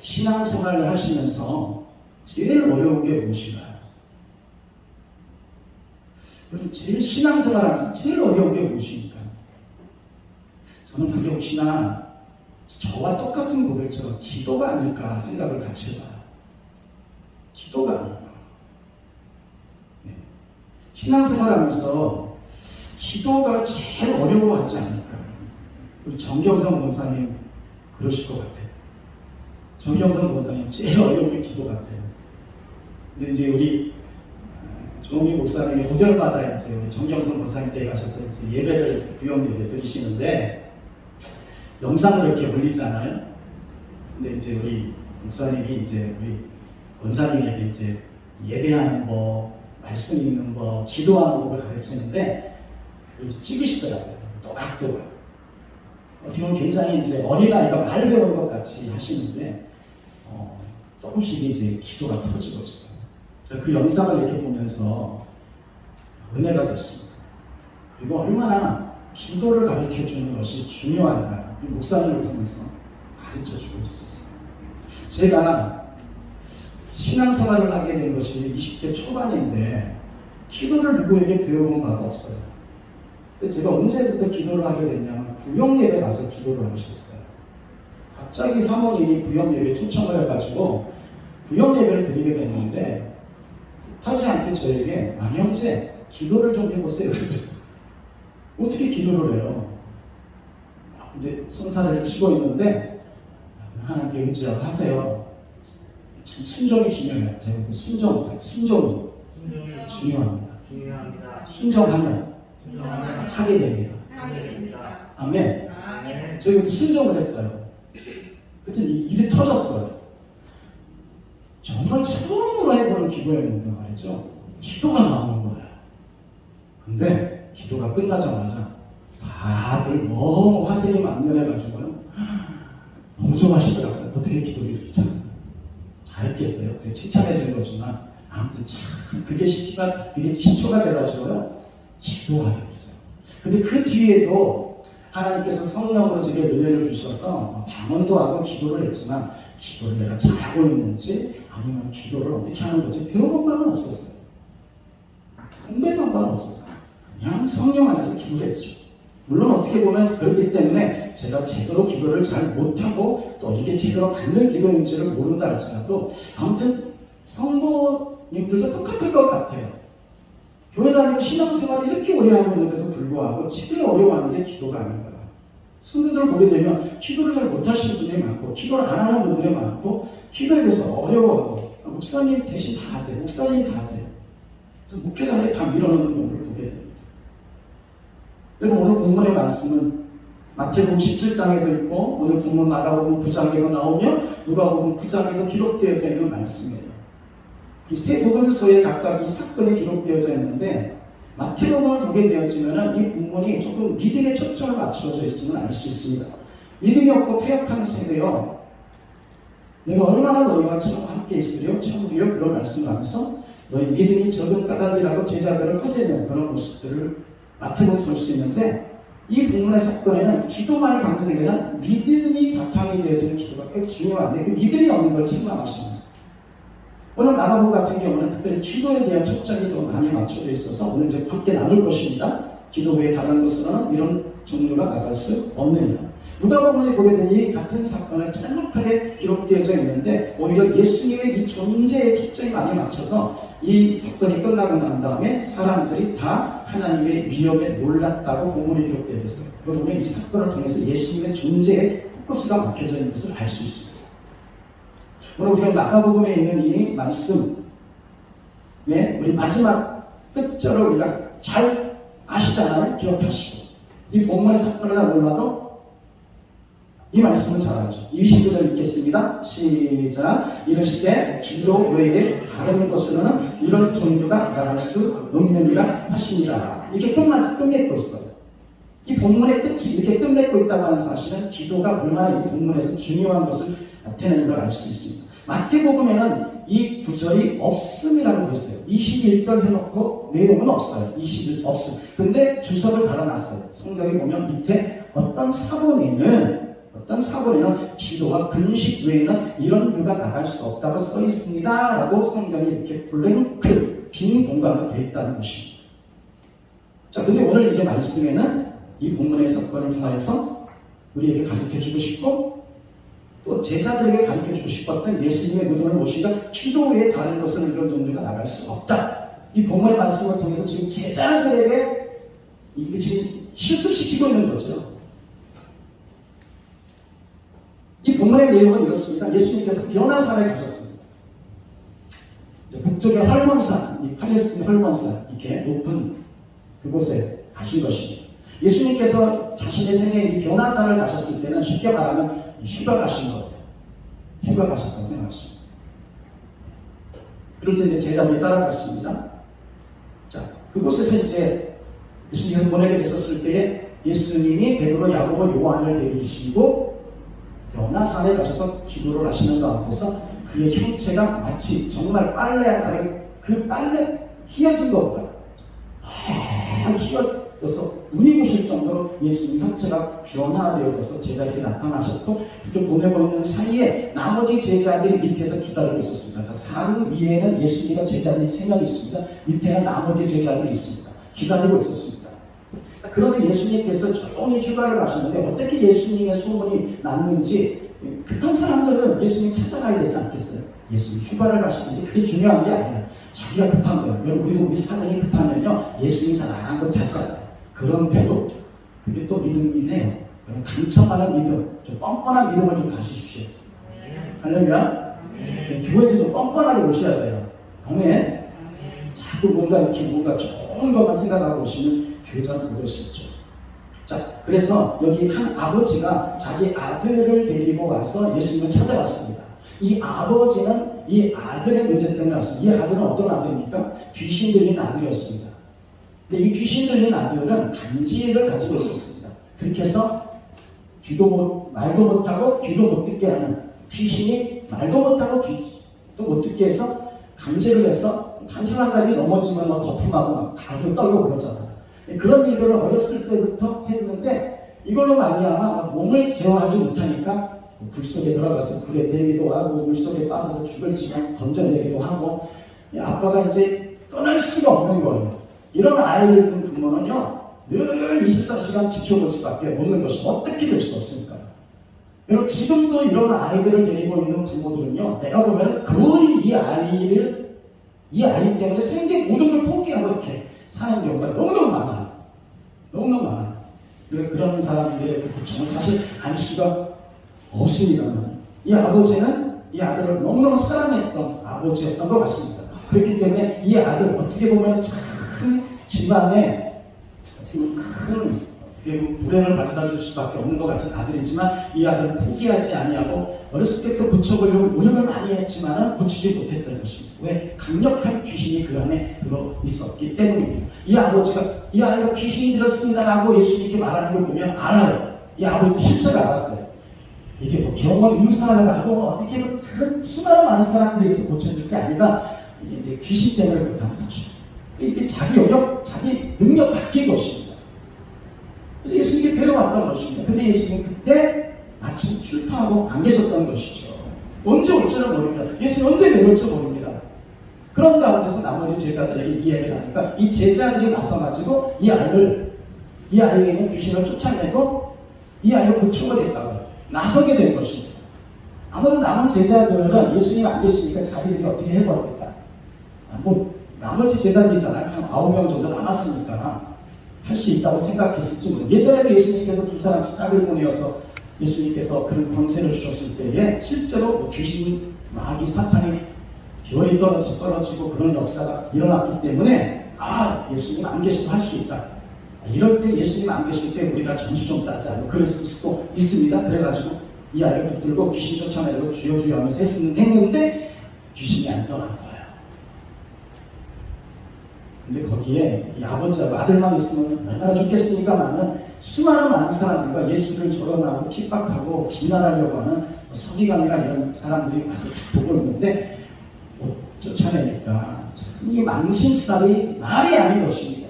신앙생활을 하시면서 제일 어려운 게 무엇인가요? 그럼 제일 신앙생활하면서 제일 어려운 게 무엇입니까? 저는 그게 혹시나 저와 똑같은 고백처럼 기도가 아닐까 생각을 같이 해봐요. 기도가 아닐까. 네. 신앙생활하면서 기도가 제일 어려워하지 않을까. 우리 정경성 권사님 그러실 것 같아요. 정경성 권사님 제일 어려운 게 기도 같아요. 근데 이제 우리 조홍희 목사님이 오별마다 이제 우리 정경성 권사님 댁에 가셔서 이제 예배를 부영 예배 드리시는데 영상을 이렇게 올리잖아요. 근데 이제 우리 목사님이 이제 우리 권사님에게 이제 예배하는 법, 말씀 읽는 법, 기도하는 법을 가르치는데 그걸 찍으시더라고요. 또각또각. 어떻게 보면 굉장히 이제 어린아이가 말 배우는 것 같이 하시는데 조금씩 이제 기도가 터지고 있어요. 제가 그 영상을 이렇게 보면서 은혜가 됐습니다. 그리고 얼마나 기도를 가르쳐 주는 것이 중요한가 이 목사님을 통해서 가르쳐 주고 있었어요. 제가 신앙생활을 하게 된 것이 20대 초반인데 기도를 누구에게 배워본 바가 없어요. 근데 제가 언제부터 기도를 하게 됐냐면 구역예배 가서 기도를 하고 있었어요. 갑자기 사모님이 구역예배 초청을 해가지고 구역예배를 드리게 됐는데 뜻하지 않게 저에게 형제 기도를 좀 해보세요. 어떻게 기도를 해요? 근데 손사래를 치고 있는데 하나님께 의지하고 하세요. 참 순종이 중요해요. 순종이 중요합니다. 순종하면 하게 됩니다. 아멘. 제가 그때 순종을 했어요. 그때 일이 터졌어요. 정말 처음으로 해보는 기도였는데 말이죠. 기도가 나오는 거예요. 근데 기도가 끝나자마자 다들 너무 화생이 만연해가지고요. 너무 좋아하시더라고요. 어떻게 기도를 이렇게 잘했겠어요. 그래 칭찬해 준 거지만 아무튼 참 그게 시초가 돼가지고요. 기도하게 됐어요. 근데 그 뒤에도 하나님께서 성령으로 제게 은혜를 주셔서 방언도 하고 기도를 했지만 기도를 내가 잘하고 있는지 아니면 기도를 어떻게 하는 건지 배워본 바는 없었어요. 공부해본 바는 없었어요. 그냥 성령 안에서 기도를 했죠. 물론 어떻게 보면 그렇기 때문에 제가 제대로 기도를 잘 못하고 또 이게 제대로 받는 기도인지를 모른다 할지라도 아무튼 성도님들도 똑같을 것 같아요. 교회 다니고 신앙생활을 이렇게 오래 하고 있는데도 불구하고 제일 어려워하는 게 기도가 아닌가. 성도들을 보게 되면 기도를 잘 못하시는 분들이 많고 기도를 안 하는 분들이 많고 기도에 대해서 어려워하고 목사님 대신 다 하세요. 목사님이 다 하세요. 그래서 목회자들이 다 밀어넣는 경우를 보게 됩니다. 여러분 오늘 본문의 말씀은 마태복음 17장에도 있고 오늘 본문 마가복음 9장에도 나오며 누가복음 9장에도 기록되어져 있는 말씀이에요. 이 세 복음서에 각각 이 사건이 기록되어져 있는데 마태복음을 보게 되어지면 이 본문이 조금 믿음에 초점을 맞춰져 있으면 알 수 있습니다. 믿음이 없고 폐역하는 세대여 내가 얼마나 너희와 함께 있으려 천국이여 그런 말씀을 하면서 너희 믿음이 적은 까닭이라고 제자들을 꾸짖는 그런 모습들을 마태복음에서 볼 수 있는데 이 본문의 사건에는 기도만이 강조되는 게 아니라 믿음이 바탕이 되어지는 기도가 꽤 중요한데 그 믿음이 없는 걸 책망하십니다. 오늘 마가복음 같은 경우는 특별히 기도에 대한 초점이 더 많이 맞춰져 있어서 오늘 이제 함께 나눌 것입니다. 기도 외에 다른 것으로는 이런 종류가 나갈 수 없느냐. 누가복음에 보게 되니 같은 사건을 짤막하게 기록되어져 있는데 오히려 예수님의 이 존재에 초점이 많이 맞춰서 이 사건이 끝나고 난 다음에 사람들이 다 하나님의 위엄에 놀랐다고 본문이 기록되어 있어요. 그러고 보면 이 사건을 통해서 예수님의 존재에 포커스가 막혀져 있는 것을 알 수 있습니다. 오늘 우리가 마가복음에 있는 이 말씀, 우리 마지막 끝절을 우리가 잘 아시잖아요. 기억하시고 이 본문의 사건을 몰라도 이 말씀은 잘 알죠. 29절 읽겠습니다. 시작. 이르시되 기도 외에 다른 것으로는 이런 종교가 나갈 수 없느니라 하시니라. 이렇게 끝맺고 있어요. 이 본문의 끝이 이렇게 끝맺고 있다고 하는 사실은 기도가 얼마나 이 본문에서 중요한 것을 나타내는 걸 알 수 있습니다. 마태복음에는 이 구절이 없음이라고 되어 있어요. 21절 해놓고 내용은 없어요. 21 없음. 근데 주석을 달아놨어요. 성경에 보면 밑에 어떤 사본인은 어떤 사본에는 기도와 금식 외에는 이런 류가 나갈 수 없다고 써 있습니다 라고 성경이 이렇게 블랭크 빈 공간으로 되어 있다는 것입니다. 자, 근데 오늘 이제 말씀에는 이 본문의 사건을 통해서 우리에게 가르쳐주고 싶고 또 제자들에게 가르쳐주고 싶었던 예수님의 의도는 무엇인가? 기도 외에 다른 것은 이런 종류가 나갈 수 없다. 이 본문의 말씀을 통해서 지금 제자들에게 이게 지금 실습시키고 있는 거죠. 이 본문의 내용은 이렇습니다. 예수님께서 변화산에 가셨습니다. 북쪽의 헐몬산, 이 팔레스틴 헐몬산, 이렇게 높은 그곳에 가신 것입니다. 예수님께서 자신의 생애에 이 변화산을 가셨을 때는 쉽게 말하면 휴가 가신 거예요. 휴가 가셨다고 생각하십니다. 그럴 때 이제 제자들이 따라갔습니다. 자, 그곳에서 이제 예수님께서 보내게 됐었을 때에 예수님이 베드로, 야고보, 요한을 데리시고 변화산에 가셔서 기도를 하시는 가운데서 그의 형체가 마치 정말 빨래 한 사람이 그 빨래 휘어진 것보다 더 휘어져서 눈이 부실 정도로 예수님 형체가 변화되어서 제자들이 나타나셨고 그렇게 보내고 있는 사이에 나머지 제자들이 밑에서 기다리고 있었습니다. 자, 산 위에는 예수님과 제자들이 3명이 있습니다. 밑에는 나머지 제자들이 있습니다. 기다리고 있었습니다. 자, 그런데 예수님께서 조용히 휴가를 가셨는데 어떻게 예수님의 소문이 났는지 급한 사람들은 예수님 찾아가야 되지 않겠어요? 예수님 휴가를 가시는지 그게 중요한 게 아니라 자기가 급한 거예요. 여러분 우리 사정이 급하면요 예수님 잘 안 것 같지 않아요. 그런데도 그게 또 믿음이네요. 여러분 당첨하는 믿음, 좀 뻔뻔한 믿음을 좀 가지십시오. 할렐루야. 교회도 좀 뻔뻔하게 오셔야 돼요. 아멘. 자꾸 뭔가 좋은 것만 생각하고 오시는 교회자는 못 오시죠. 자, 그래서 여기 한 아버지가 자기 아들을 데리고 와서 예수님을 찾아왔습니다. 이 아버지는 이 아들의 문제 때문에 왔습니다. 이 아들은 어떤 아들입니까? 귀신 들린 아들이었습니다. 근데 이 귀신 들린 아들은 간지를 가지고 있었습니다. 그렇게 해서 말도 못하고 귀도 못 듣게 하는 귀신이 말도 못하고 귀도 못 듣게 해서 강제를 해서 단순한 자리에 넘어지면 거품하고 막 발을 떨고 그러잖아요. 그런 일들을 어렸을 때부터 했는데 이걸로 말미암아 몸을 제어하지 못하니까 불 속에 들어가서 불에 대기도 하고 물 속에 빠져서 죽을지만 건져내기도 하고 아빠가 이제 끊을 수가 없는 거예요. 이런 아이를 둔 부모는요 늘 24시간 지켜볼 수밖에 없는 것이 어떻게 될 수 없습니까? 여러분 지금도 이런 아이들을 데리고 있는 부모들은요 내가 보면 거의 이 아이 때문에 생긴 모든 걸 포기하고 이렇게 사는 경우가 너무너무 많아요. 너무너무 많아요. 그런 사람들의 고충은 사실 알 수가 없습니다만 이 아버지는 이 아들을 너무너무 사랑했던 아버지였던 것 같습니다. 그렇기 때문에 이 아들 어떻게 보면 참 집안에 큰 불행을 가져다 줄 수밖에 없는 것 같은 아들이지만 이 아들은 포기하지 아니하고 어렸을 때부터 고쳐보려고 노력을 많이 했지만 고치지 못했던 것입니다. 왜? 강력한 귀신이 그 안에 들어 있었기 때문입니다. 이 아버지가 이 아이가 귀신이 들었습니다라고 예수님께 말하는 걸 보면 알아요. 이 아버지도 실체를 알았어요. 이게 뭐 병원 의사를 하고 어떻게 보면 수많은 많은 사람들에게서 고쳐질 게 아니라 이게 이제 귀신 때문에 그렇다는 사실. 이게 자기 영역, 자기 능력 바뀐 것입니다. 그래서 예수님께 데려왔던 것입니다. 근데 예수님 그때 마침 출토하고 안 계셨던 것이죠. 언제 올지는 모릅니다. 예수님 언제 내려올지 모릅니다. 그런 가운데서 나머지 제자들에게 이야기를 하니까 이 제자들이 나서가지고 이 아이에게 있는 귀신을 쫓아내고 이 아이를 고쳐야겠다고 나서게 된 것입니다. 아무도 남은 제자들은 예수님 안 계시니까 자기들이 어떻게 해버리겠다. 나머지 제자들이잖아요. 한 9명 정도 남았으니까 할 수 있다고 생각했을지 모르겠어요. 예전에도 예수님께서 두 사람씩 짝을 보내어서 예수님께서 그런 권세를 주셨을 때에 실제로 귀신, 마귀, 사탄이 별이 떨어지고 그런 역사가 일어났기 때문에 예수님 안 계셔도 할 수 있다. 이럴 때 예수님 안 계실 때 우리가 점수 좀 따자고 그랬을 수도 있습니다. 그래가지고 이 아이를 붙들고 귀신 쫓아내고 주여 주여 하면서 했는데 귀신이 안 떠난 거예요. 근데 거기에 이 아버지하고 아들만 있으면 얼마나 좋겠습니까만은 수많은 많은 사람들과 예수를 조롱하고 핍박하고 비난하려고 하는 서기관이나 이런 사람들이 와서 보고 있는데 못 쫓아내니까 참 이 망신살이 말이 아닌 것입니다.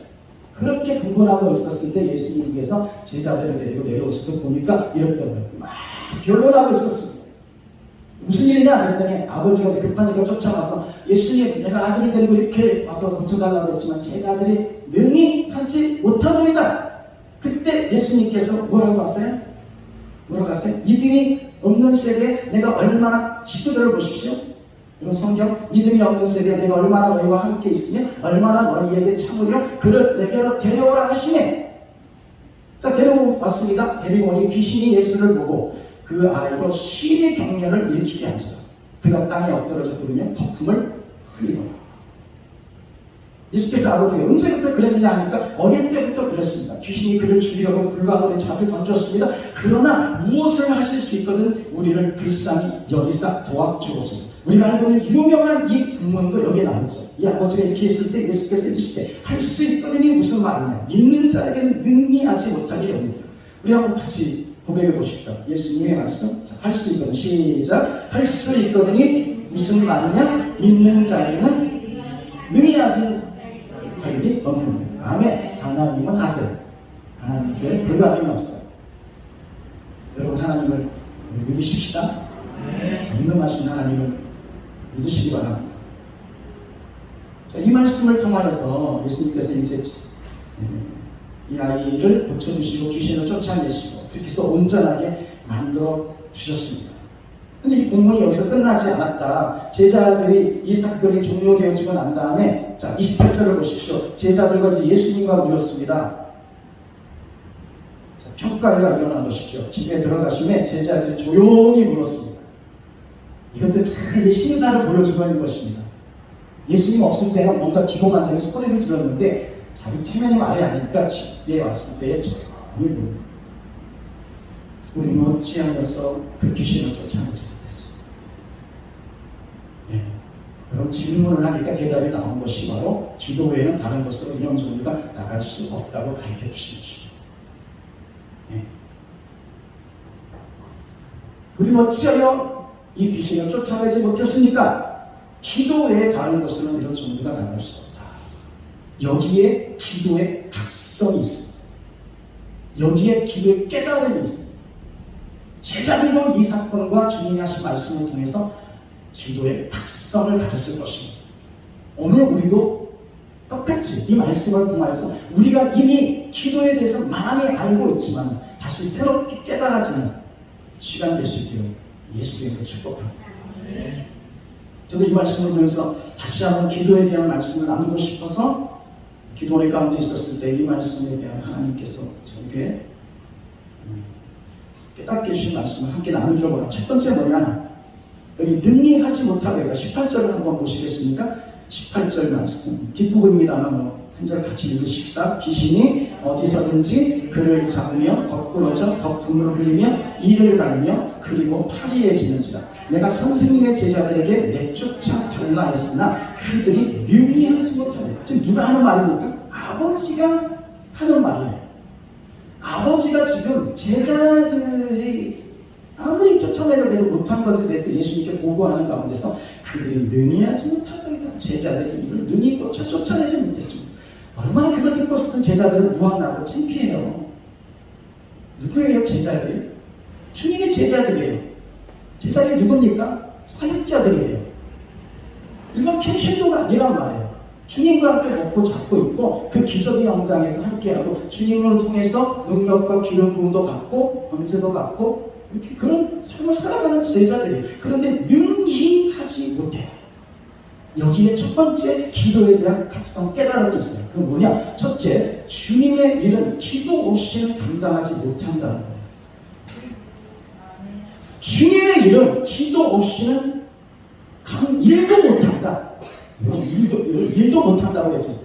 그렇게 분분하고 있었을 때 예수님께서 제자들을 데리고 내려오셔서 보니까 이랬더라고요. 막 변론하고 있었습니다. 무슨 일이냐 그랬더니 아버지가 급하니까 쫓아와서 예수님 내가 아들을 데리고 이렇게 와서 고쳐달라고 했지만 제자들이 능히 하지 못하더이다. 그때 예수님께서 뭐라고 하세요? 뭐라고 하세요? 믿음이 없는 세대에 내가 얼마나 19절을 보십시오. 이건 성경 믿음이 없는 세대에 내가 얼마나 너희와 함께 있으며 얼마나 너희에게 참으려 그를 내게로 데려오라 하시네. 자 데려왔습니다. 데리고 오니 귀신이 예수를 보고 그 아이로 심히 경련을 일으키게 하시다. 그가 땅에 엎드러져 부르며 거품을 흘리더라. 예수께서 아버지가 언제부터 그랬느냐 하니까 어릴 때부터 그랬습니다. 귀신이 그를 죽이려고 불가능에 잡혀 던졌습니다. 그러나 무엇을 하실 수 있거든 우리를 불쌍히 여기사 도와주옵소서. 우리가 알고 있는 유명한 이 본문도 여기에 나오죠. 이 아버지가 이렇게 했을 때 예수께서 해주실 때 할 수 있거든이 무슨 말이냐. 믿는 자에게는 능히하지 못하게 여깁니다. 우리 한번 같이 고백해 보십시오. 예수님의 말씀 할 수 있거든. 시작. 할 수 있거든이 무슨 말이냐. 믿는 자에게는 능히하지 관리 없는 거예요. 아멘. 하나님은 하세요. 하나님께 불가능이 없어요. 여러분 하나님을 믿으십시다. 전능하신 하나님을 믿으시기 바랍니다. 자, 이 말씀을 통하여서 예수님께서 이제 이 아이를 고쳐주시고 귀신을 쫓아내시고 그렇게 해서 온전하게 만들어 주셨습니다. 근데 이 본문이 여기서 끝나지 않았다. 제자들이 이 사건이 종료되어지고 난 다음에 자 28절을 보십시오. 제자들과 이제 예수님과 모였습니다. 자, 평가회가 일어난 것이죠. 집에 들어가시면 제자들이 조용히 물었습니다. 이것도 참 신사를 보여주고 있는 것입니다. 예수님 없을 때는 뭔가 기도만 자기 소리를 질렀는데 자기 체면이 말이 아니니까 집에 왔을 때 조용히 물습니다. 우리는 어찌하여서 그 귀신을 쫓아내지 못했습니다. 예. 그럼 질문을 하니까 대답이 나온 것이 바로 기도 외에는 다른 것으로 이런 종류가 나갈 수 없다고 가르쳐 주신 것입니다. 예. 우리는 어찌하여 이 귀신을 쫓아내지 못했습니까? 기도 외에 다른 것으로는 이런 종류가 나갈 수 없다. 여기에 기도의 각성이 있습니다. 여기에 기도의 깨달음이 있습니다. 제자들도 이 사건과 주님이 하신 말씀을 통해서 기도의 각성을 가졌을 것입니다. 오늘 우리도 똑같이 이 말씀을 통해서 우리가 이미 기도에 대해서 많이 알고 있지만 다시 새롭게 깨달아지는 시간 될 수 있기를 예수님을 축복합니다. 저도 이 말씀을 통해서 다시 한번 기도에 대한 말씀을 나누고 싶어서 기도의 가운데 있었을 때 이 말씀에 대한 하나님께서 저에게 깨닫게 해주신 말씀을 함께 나누기로 원합니다. 첫 번째 뭐냐? 여기 능히 하지 못하게 18절을 한번 보시겠습니까? 18절 말씀 뒷부분입니다만 한 절 같이 읽으십시다. 귀신이 어디서든지 그를 잡으며 거꾸러져 거품을 흘리며 이를 갈며 그리고 파리해지는지라. 내가 선생님의 제자들에게 내쫓아 달라 했으나 그들이 능히 하지 못하네. 지금 누가 하는 말입니까? 아버지가 하는 말이에요. 아버지가 지금 제자들이 아무리 쫓아내려고 못한 것에 대해서 예수님께 보고하는 가운데서 그들이 능히 하지 못하더이다. 제자들이 이를 능히 쫓아내지 못했습니다. 얼마나 그걸 듣고 있었던 제자들은 무한하고 창피해요. 누구예요 제자들이? 주님의 제자들이에요. 제자들이 누굽니까? 사역자들이에요. 일반 캠신도가 아니란 말이에요. 주님과 함께 먹고 잡고 있고 그 기적의 현장에서 함께하고 주님을 통해서 능력과 기름 부음도 받고 권세도 받고 이렇게 그런 삶을 살아가는 제자들이에요. 그런데 능히 하지 못해요. 여기에 첫 번째 기도에 대한 각성 깨달음이 있어요. 그건 뭐냐? 첫째, 주님의 일은 기도 없이는 감당하지 못한다는 거예요. 주님의 일은 기도 없이는 일도 못한다. 일도 못한다고 했죠.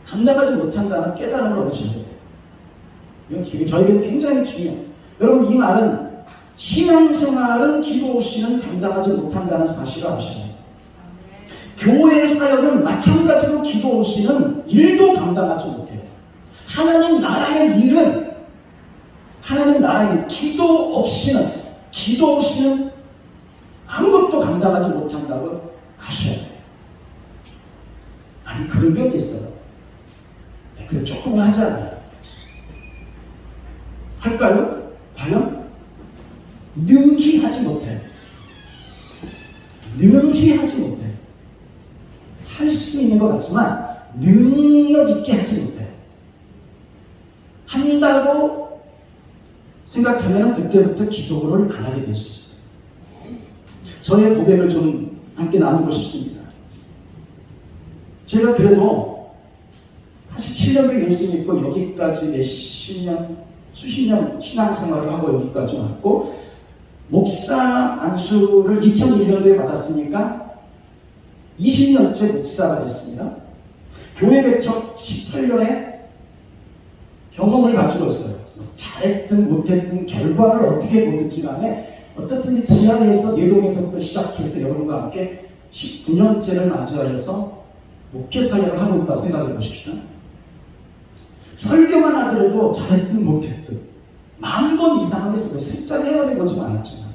감당하지 못한다는 깨달음을 얻으셔야 돼요. 이건 저에게는 굉장히 중요해요. 여러분 이 말은 신앙생활은 기도 없이는 감당하지 못한다는 사실을 아셔야 돼요. 교회의 사역은 마찬가지로 기도 없이는 일도 감당하지 못해요. 하나님 나라의 일은 하나님 나라의 기도 없이는 아무것도 감당하지 못한다고 아셔야 돼요. 아니 그런 게 있어요. 근데 조금은 하지 않아요. 할까요? 과연? 능히 하지 못해. 능히 하지 못해. 할 수 있는 것 같지만 능력 있게 하지 못해. 한다고 생각하면 그때부터 기도를 안 하게 될 수 있어요. 저의 고백을 좀 함께 나누고 싶습니다. 제가 그래도 87년을 예수 믿고 여기까지 몇십 년, 수십 년 신앙생활을 하고 여기까지 왔고, 목사 안수를 2001년도에 받았으니까 20년째 목사가 됐습니다. 교회 개척 18년에 경험을 가지고 있어요. 잘했든 못했든 결과를 어떻게 보든지 간에 어떻든지 지하에서 예동에서부터 시작해서 여러분과 함께 19년째를 맞이하여서 목회 사역을 하고 있다고 생각해 보십시다. 설교만 하더라도 잘했든 못했든 10,000번 이상 하겠어요. 숫자 헤아린 거좀 않았지만.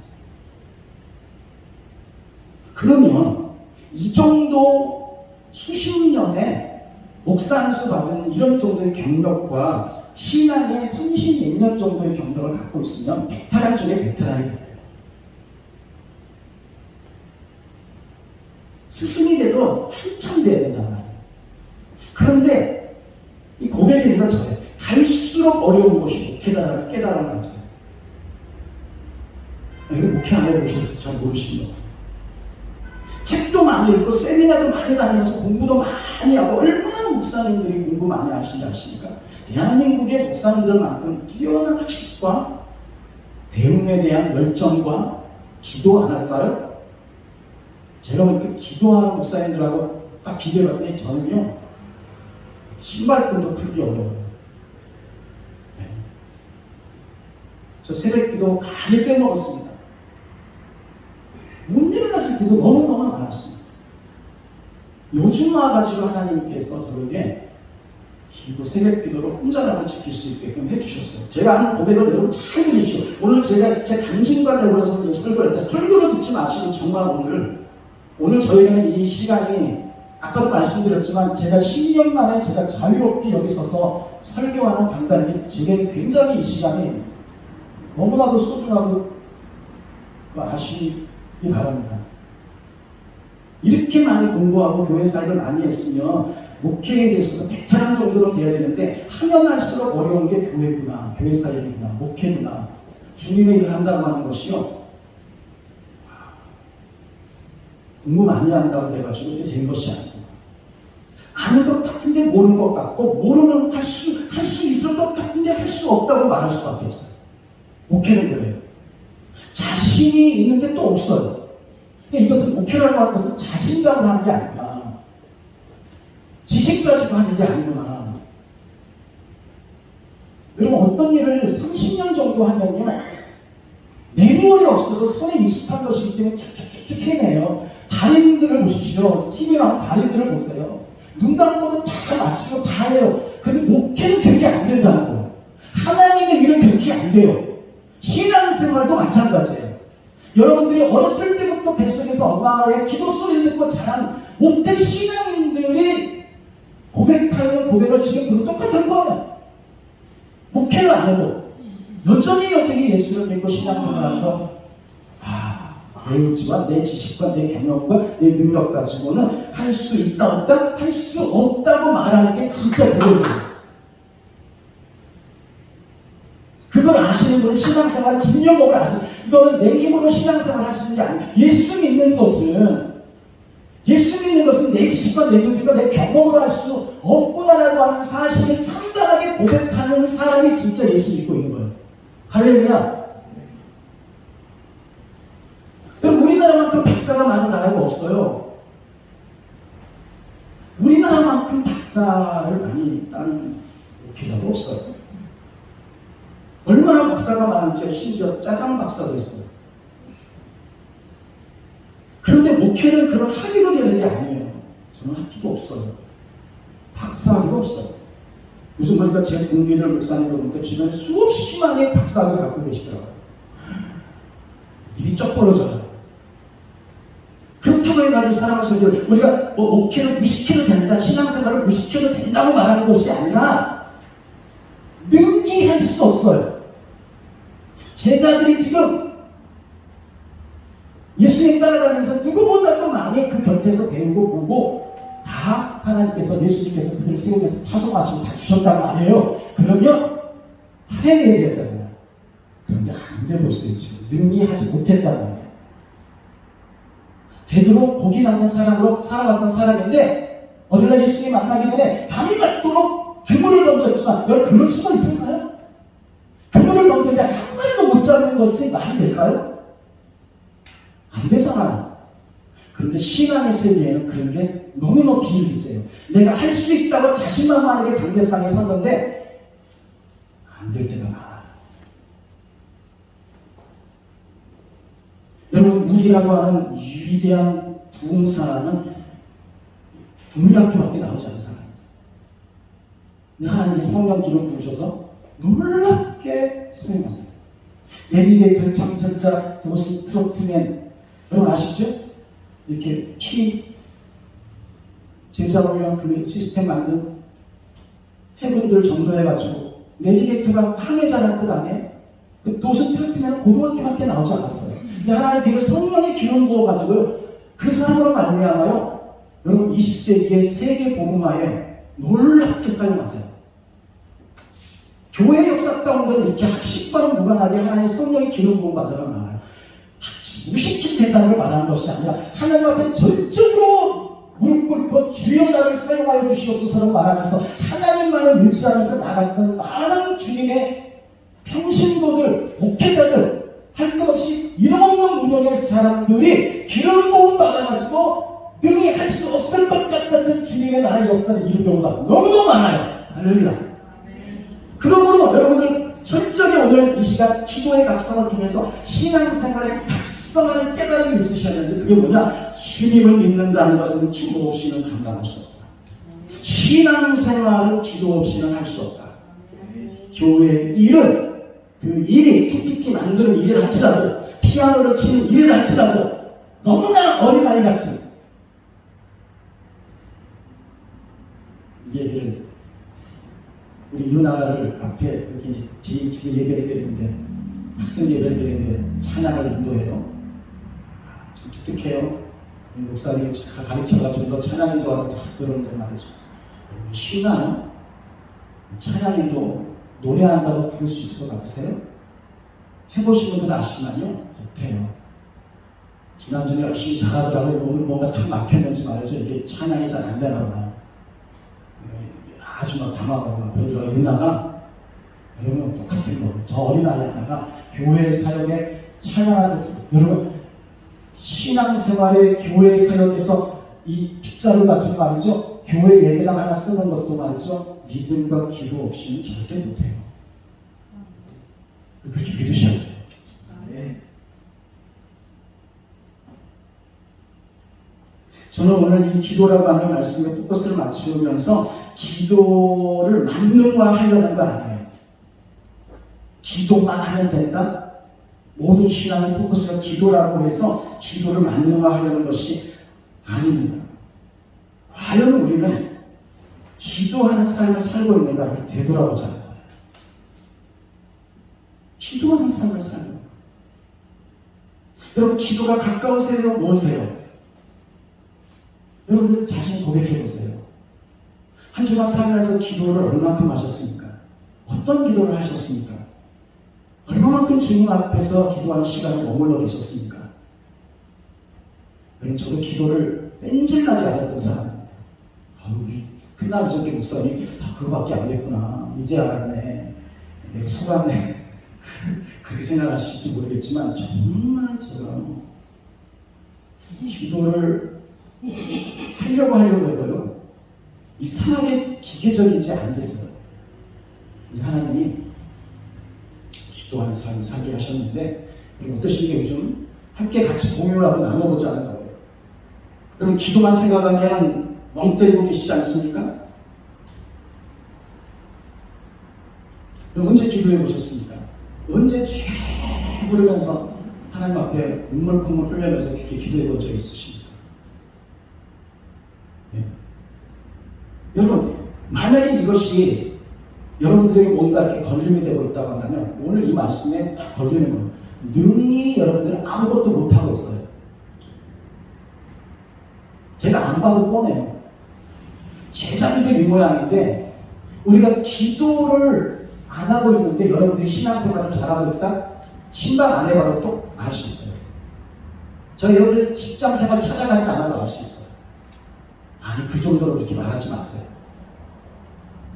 그러면 이 정도 수십 년에 목사 안수 받은 이런 정도의 경력과 신앙의 30몇 년 정도의 경력을 갖고 있으면 베테랑 중에 베테랑이 돼요. 스승이 돼도 한참 돼야 된단 말이에요. 그런데 이 고백입니다. 저에 갈수록 어려운 것이 목회다라는 깨달음을 가져요. 이거 목회 안 해보셔서 잘 모르시는 거예요. 책도 많이 읽고 세미나도 많이 다니면서 공부도 많이 하고 얼마나 목사님들이 공부 많이 하시는지 아십니까? 대한민국의 목사님들만큼 뛰어난 학식과 배움에 대한 열정과 기도 안 할까요? 제가 이렇게 기도하는 목사님들하고 딱 비교해봤더니 저는요 신발끈도 풀기 어려워요. 네. 저 새벽기도 많이 빼먹었습니다. 못 일어나질 때도 너무너무 많았습니다. 요즘 와가지고 하나님께서 저에게 기도, 새벽기도를 혼자라도 지킬 수 있게끔 해주셨어요. 제가 하는 고백을 여러분 잘 들으시오. 오늘 제가 제 당신과 더불어서 설교를 할 때 설교를 듣지 마시고 정말 오늘 저에게는 이 시간이 아까도 말씀드렸지만 제가 10년 만에 제가 자유롭게 여기 서서 설교하는 강단이 제게 굉장히 이 시간이 너무나도 소중하고 아시기 바랍니다. 이렇게 많이 공부하고 교회 사역을 많이 했으면 목회에 있어서 베테랑 정도로 돼야 되는데 하면 할수록 어려운 게 교회구나, 교회 사역이구나, 목회구나, 주님의 일을 한다고 하는 것이요. 공부 많이 한다고 해가지고 이렇게 된 것이 아니고 아는 것 같은데 모르는 것 같고 모르면 할 수 있을 것 같은데 할 수 없다고 말할 수밖에 없어요. 목회는 그래요. 자신이 있는데 또 없어요. 이것은 목회라고 하는 것은 자신감을 하는 게 아니구나. 지식 가지고 하는 게 아니구나. 여러분 어떤 일을 30년 정도 하면요. 매뉴얼이 없어서 손에 익숙한 것이기 때문에 쭉쭉쭉쭉 해내요. 달인들을 보십시오. TV에 나오는 달인들을 보세요. 눈 감고도 다 맞추고 다 해요. 근데 목회는 그렇게 안 된다는 거예요. 하나님의 일은 그렇게 안 돼요. 신앙생활도 마찬가지예요. 여러분들이 어렸을 때부터 뱃속에서 엄마의 기도 소리를 듣고 자란 못된 신앙인들이 고백하는 고백을 지금 들은 똑같은 거예요. 목회를 안 해도 여전히 예수를 믿고 신앙생활하면서 내 의지와 내 지식과 내 경력과 내 능력 가지고는 할 수 있다 없다? 할 수 없다고 말하는 게 진짜 그거예요. 그걸 아시는 분은 신앙생활 진영목을 아시는 이거는 내 힘으로 신앙생활 할 수 있는 게 아니에요. 예수 믿는 것은 내 지식과 내 능력과 내 경험으로 할 수 없구나라고 하는 사실을 참담하게 고백하는 사람이 진짜 예수 믿고 있는 거예요. 할렐루야. 우리나라만큼 박사가 많은 나라가 없어요. 우리나라만큼 박사를 많이 따는 목회자도 없어요. 얼마나 박사가 많은지 심지어 짜장 박사도 있어요. 그런데 목회는 그런 학위로 되는 게 아니에요. 저는 학위도 없어요. 박사학위도 없어요. 요즘 보니까 제 동기들 목사님들 보니까 주변에 수없이 많이 박사학위를 갖고 계시더라고요. 입이 쩍 벌어져요. 그렇게 해가지고 사람을 섬기고, 우리가 뭐 목회를 무시켜도 된다, 신앙생활을 무시켜도 된다고 말하는 것이 아니라 능기할 수 없어요. 제자들이 지금 예수님 따라다니면서 누구보다도 많이 그 곁에서 배우고 보고 다 하나님께서, 예수님께서 그들을 세우면서 파송하시고 다 주셨단 말이에요. 그러면 해내야 되잖아요. 그런데 안 되고 있어요. 지금 능리하지 못했단 말이에요. 베드로 고기 남는 사람으로 살아왔던 사람인데 어느 날 예수님 만나기 전에 밤이 맞도록 그물을 던졌지만, 여러분 그럴 수가 있을까요? 그물을 던졌는데 한 마리도 못 잡는 것이 말이 될까요? 안 되잖아요. 그런데 신앙의 세계에는 그런 게 너무너무 비일비재해요. 내가 할 수 있다고 자신만만하게 반대상에 섰는데 안 될 때가 많아요. 여러분, 우리라고 하는 위대한 부흥사는 국민학교밖에 나오지 않은 사람이었어요. 하나님이 성령 기름 부으셔서 놀랍게 사용했어요. 내비게이터, 창설자, 도시, 트로트맨, 여러분 아시죠? 이렇게 키 제자훈련 그 시스템 만든 해군들 전도해가지고 내비게이터가 항해자라는 뜻 아니에요? 그 도시 트로트맨은 고등학교밖에 나오지 않았어요. 근데 하나님 성령의 기름 부어가지고요, 그 사람으로 말미암아요, 여러분 20세기의 세계 복음화에 놀랍게 사용하세요. 교회 역사 가운데는 이렇게 학식과는 무관하게 하나님의 성령의 기름 부음 받으러 나와요. 무식히 된다는 걸 말하는 것이 아니라 하나님 앞에 전적으로 무릎 꿇고 주여 나를 사용하여 주시옵소서를 말하면서 하나님만을 의지하면서 나갔던 많은 주님의 평신도들, 목회자들, 할 것 없이 이런없는 운명의 사람들이 기름 부음 받아가지고 능히 할 수 없을 것 같았던 주님의 나라의 역사를 이룬 경우가 너무너무 많아요. 할렐루야. 그러므로 여러분들 철저히 오늘 이 시간 기도의 각성을 통해서 신앙생활에 각성하는 깨달음이 있으셔야 되는데, 그게 뭐냐? 주님을 믿는다는 것은 기도 없이는 감당할 수 없다. 신앙생활은 기도 없이는 할 수 없다. 교회 일은, 그 일이 PPT 만드는 일을 할지라도, 피아노를 치는 일을 할지라도 너무나 어린아이 같은 얘기를, 우리 유나를 앞에 이렇게 이제 뒤에 예배를 드리는데, 학생 예배를 드리는데 찬양을 인도해요. 좀 기특해요. 목사님이 가르쳐가지고 너 찬양인 줄 알고 그러는데 말이죠. 쉬나요? 찬양인도 노래한다고 부를 수 있을 것 같으세요? 해보신 분들은 아시나요? 못해요. 지난주에 열심히 잘하더라고요. 오늘 뭔가 탁 막혔는지 말이죠. 이게 찬양이 잘 안 되나 봐요. 아주 막 당황하고 막 그러더라고요. 유나가, 여러분 똑같은 거, 저 어린아이에다가 교회 사역에 찬양하는 것도, 여러분 신앙생활의 교회 사역에서 이 빗자루 같은 말이죠, 교회 예배당 하나 쓰는 것도 말이죠, 믿음과 기도 없이는 절대 못해요. 그렇게 믿으셔야 돼요. 저는 오늘 이 기도라고 하는 말씀에 포커스를 맞추면서 기도를 만능화하려는 거 아니에요. 기도만 하면 된다? 모든 신앙의 포커스가 기도라고 해서 기도를 만능화하려는 것이 아닙니다. 과연 우리는 기도하는 삶을 살고 있는가? 되돌아보자는 거예요. 기도하는 삶을 살고 있는가? 여러분, 기도가 가까우세요? 뭐세요? 여러분들 자신 고백해보세요. 한 주간 살면서 기도를 얼마큼 하셨습니까? 어떤 기도를 하셨습니까? 얼마만큼 주님 앞에서 기도하는 시간을 머물러 계셨습니까? 그럼 저도 기도를 뺀질나게 안 했던 사람입니다. 우리 그날 저렇게 목사님 그거밖에 안 됐구나, 이제 알았네, 내가 속았네 그렇게 생각하실지 모르겠지만, 정말 제가 기도를 하려고 해도요, 이상하게 기계적이지 안 됐어요. 하나님이 기도하는 삶을 살게 하셨는데, 그리고 어떠신게 요즘 함께 같이 공유하고 나눠보자는 거예요. 여러분, 기도만 생각하면 멍 때리고 계시지 않습니까? 언제 기도해 보셨습니까? 언제 죄 부르면서 하나님 앞에 눈물 콧물 흘리면서 그렇게 기도해 본 적이 있으십니까? 예. 여러분, 만약에 이것이 여러분들에게 뭔가 이렇게 걸림이 되고 있다고 한다면 오늘 이 말씀에 딱 걸리는 거예요. 능히 여러분들은 아무것도 못하고 있어요. 제가 안 봐도 뻔해요. 제자들도 이 모양인데 우리가 기도를 안 하고 있는데 여러분들이 신앙생활을 잘하고 있다? 신방 안 해봐도 또 알 수 있어요. 저희 여러분들 직장생활 찾아가지 않아도 알 수 있어요. 아니 그 정도로 그렇게 말하지 마세요.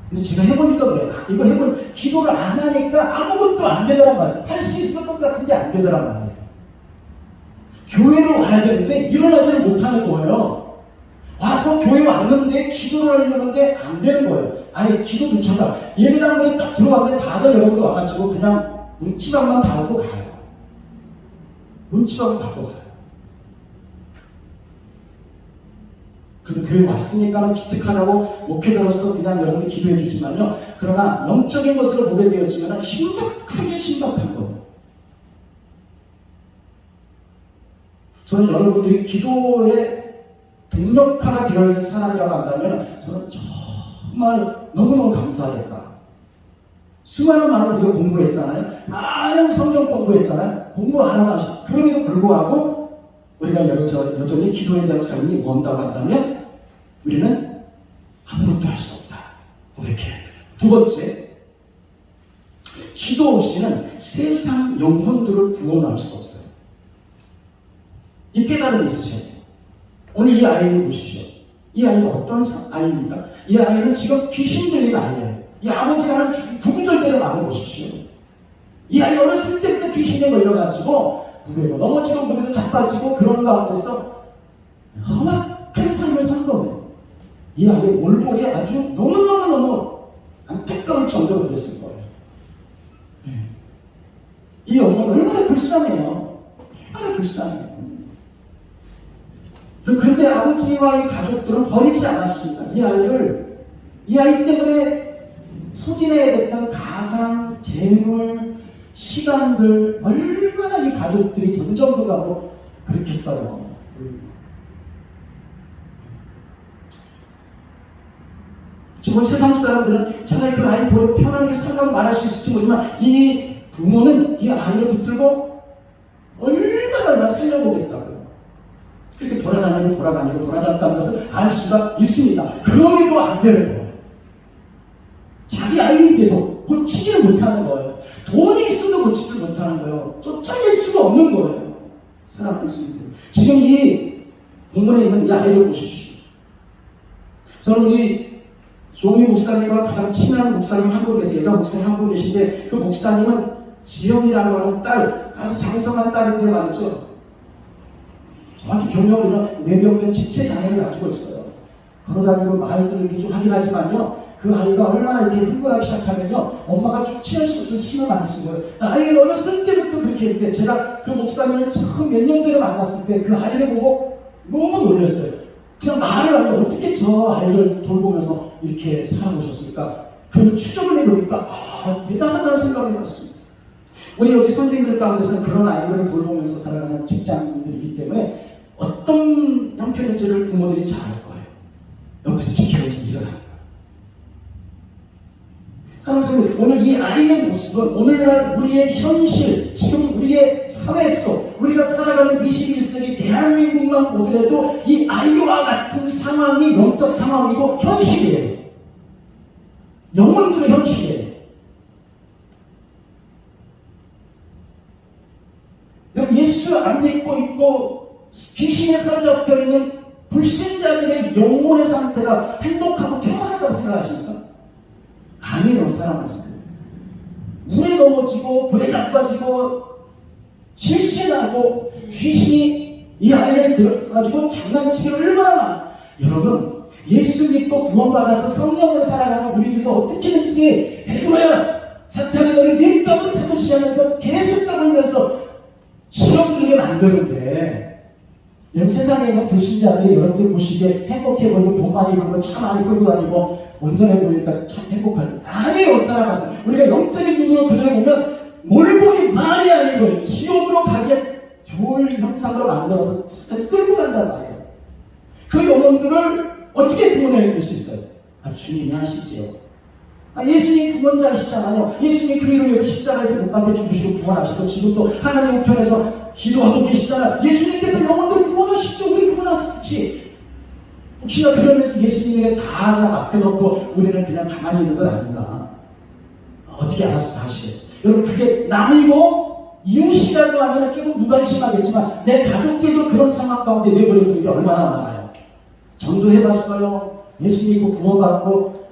근데 제가 해보니까 그래요. 이걸 해보면 기도를 안 하니까 아무것도 안 되더란 말이에요. 할 수 있을 것 같은데 안 되더란 말이에요. 교회로 와야 되는데 일어나지를 못하는 거예요. 와서 교회 왔는데 기도를 하려는데 안 되는 거예요. 아니 기도조차가 예배당문에 딱 들어왔는데 다들 여러분들 와가지고 그냥 문치방만 달고 가요. 문치방만 달고 가요. 그래도 교회 왔으니까 기특하다고 목회자로서 그냥 여러분들 기도해 주지만요. 그러나 영적인 것으로 보게 되었지만 심각한 거예요. 저는 여러분들이 기도에 동력화가 되어 있는 사람이라고 한다면 저는 정말 너무너무 감사하겠다. 수많은 많은 우리가 공부했잖아요. 많은 성경 공부했잖아요. 공부 안 하나 그럼에도 불구하고 우리가 여전히 기도에 대한 삶이 뭔다고 한다면 우리는 아무것도 할 수 없다. 고백해야 돼요. 두 번째, 기도 없이는 세상 영혼들을 구원할 수 없어요. 이 깨달음이 있으셔야 돼요. 오늘 이 아이를 보십시오. 이 아이가 어떤 아이입니까? 이 아이는 지금 귀신 들린 아이예요. 이 아버지가 하는 구구절대를 말해보십시오. 이 아이 어렸을 때부터 귀신에 걸려가지고 물에도 넘어지고 물에도 자빠지고 그런 가운데서 험악한 삶을 산 거예요. 이 아이의 몰골이 아주 너무너무 안타까울 정도로 그랬을 거예요. 이 어머니는 얼마나 불쌍해요. 얼마나 불쌍해요. 그런데 아버지와 이 가족들은 버리지 않았습니다. 이 아이 때문에 소진해야 됐던 가상, 재물, 시간들 얼마나 이 가족들이 점점 가고 그렇겠어요. 정말 세상 사람들은 차라리 그 아이 보고 편안하게 살라고 말할 수 있을지 모르지만 이 부모는 이 아이를 붙들고 얼마나 살려보겠다고 그렇게 돌아다녔다는 것을 알 수가 있습니다. 그럼에도 안 되는 거예요. 자기 아이인데도 고치지를 못하는 거예요. 돈이 있어도 고치지 못하는 거예요. 쫓아낼 수가 없는 거예요. 사람들 지금 이 본문에 있는 이 아이를 보십시오. 저는 우리 조미 목사님과 가장 친한 목사님 한 분 계세요. 여자 목사님 한 분 계신데 그 목사님은 지영이라고 하는 딸, 아주 장성한 딸인데 말이죠. 정확히 병력으로 뇌병변 지체 장애를 가지고 있어요. 걸어다니고 말들을 이렇게 좀 하긴 하지만요. 그 아이가 얼마나 이렇게 흥분하기 시작하면요. 엄마가 축치할 수 없을 힘을 많이 쓴 거예요. 아이가 어렸을 때부터 그렇게 제가 그 목사님을 처음 몇 년 전에 만났을 때 그 아이를 보고 너무 놀랐어요. 그냥 말을 안 해요. 어떻게 저 아이를 돌보면서 이렇게 살아오셨을까? 그 추적을 해보니까 대단하다는 생각이 들었습니다. 우리 여기 선생님들 가운데서는 그런 아이들을 돌보면서 살아가는 직장인들이기 때문에 어떤 형편인지를 부모들이 잘 알 거예요. 옆에서 지켜보면서 일어나는 거예요. 사랑스러운 오늘 이 아이의 모습은 오늘날 우리의 현실, 지금 우리의 사회 속 우리가 살아가는 21세기 대한민국만 보더라도 이 아이와 같은 상황이 영적 상황이고 현실이에요. 영혼들의 현실이에요. 예수 안 믿고 있고 귀신에 사로잡혀 있는 불신자들의 영혼의 상태가 행복하고 평안하다고 생각하십니까? 아니에요. 사람은 물에 넘어지고 불에 자빠지고 실신하고 귀신이 이 아이를 들어가지고 장난치기 얼마나 여러분 예수 믿고 구원받아서 성령으로 살아가는 우리들도 어떻게든지 베드로야 사탄이 너를 밉다 못하듯이 하면서 계속 떠들면서 시험 들게 만드는데 여러분 세상에 있는 불신자들이 여러분들 보시기에 행복해 보이고 돈 많이 벌고 차 많이 끌고 다니고 온전해 보이니까 참 행복할 때 아니에요. 살아가서 우리가 영적인 눈으로 그들을 보면 몰골이 말이 아닌 거예요. 지옥으로 가기에 좋을 형상으로 만들어서 사탄이 끌고 간단 말이에요. 그 영혼들을 어떻게 구원해 줄 수 있어요? 주님이 하시지요. 예수님 구원자이시잖아요. 예수님 그 일을 위해서 십자가에서 못 박혀 죽으시고 구원하시고 지금도 하나님 우편에서 기도하고 계시잖아요. 예수님께서 영혼들 구원하시죠. 우리 구원하시듯이. 혹시나 그러면서 예수님에게 다 맡겨놓고 우리는 그냥 가만히 있는 건 아닌가? 어떻게 알아서 하시겠어요? 여러분, 그게 남이고 이웃이라고 하면 조금 무관심하겠지만 내 가족들도 그런 상황 가운데 내버려두는 게 얼마나 많아요. 전도해봤어요. 예수 믿고 구원받고